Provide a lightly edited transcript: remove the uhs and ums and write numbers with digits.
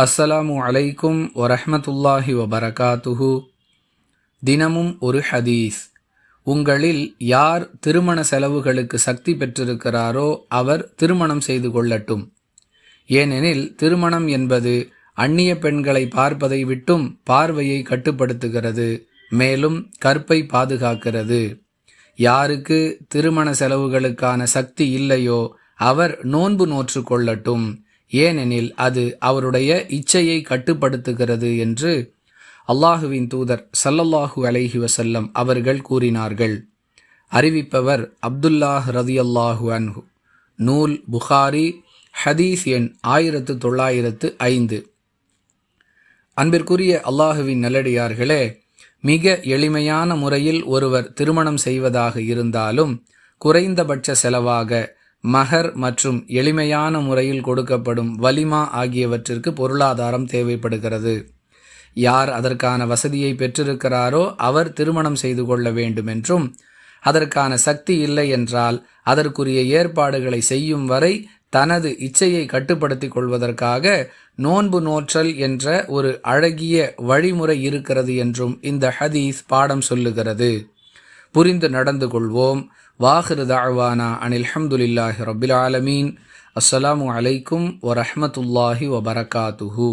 அஸ்ஸலாமு அலைக்கும் வரஹ்மத்துல்லாஹி வபரகாத்துஹு. தினமும் ஒரு ஹதீஸ். உங்களில் யார் திருமண செலவுகளுக்கு சக்தி பெற்றிருக்கிறாரோ அவர் திருமணம் செய்து கொள்ளட்டும். ஏனெனில் திருமணம் என்பது அந்நிய பெண்களை பார்ப்பதை விட்டும் பார்வையை கட்டுப்படுத்துகிறது, மேலும் கற்பை பாதுகாக்கிறது. யாருக்கு திருமண செலவுகளுக்கான சக்தி இல்லையோ அவர் நோன்பு நோற்று கொள்ளட்டும், ஏனெனில் அது அவருடைய இச்சையை கட்டுப்படுத்துகிறது என்று அல்லாஹுவின் தூதர் ஸல்லல்லாஹு அலைஹி வஸல்லம் அவர்கள் கூறினார்கள். அறிவிப்பவர் அப்துல்லாஹ் ரதியல்லாஹு அன்ஹு. நூல் புகாரி, ஹதீஸ் எண் 1905. அன்பிற்குரிய அல்லாஹுவின் நல்லடியார்களே, மிக எளிமையான முறையில் ஒருவர் திருமணம் செய்வதாக இருந்தாலும் குறைந்தபட்ச செலவாக மஹர் மற்றும் எளிமையான முறையில் கொடுக்கப்படும் வலிமா ஆகியவற்றிற்கு பொருளாதாரம் தேவைப்படுகிறது. யார் அதற்கான வசதியை பெற்றிருக்கிறாரோ அவர் திருமணம் செய்து கொள்ள வேண்டும் என்றும், அதற்கான சக்தி இல்லை என்றால் அதற்குரிய ஏற்பாடுகளை செய்யும் வரை தனது இச்சையை கட்டுப்படுத்திக் கொள்வதற்காக நோன்பு நோற்றல் என்ற ஒரு அழகிய வழிமுறை இருக்கிறது என்றும் இந்த ஹதீஸ் பாடம் சொல்லுகிறது. புரிந்து நடந்து கொள்வோம். வாஹிரு தஅவானா அனில் ஹம்துலில்லாஹி ரப்பில் ஆலமீன். அஸ்ஸலாமு அலைக்கும் வரஹ்மத்துல்லாஹி வபரகாத்துஹு.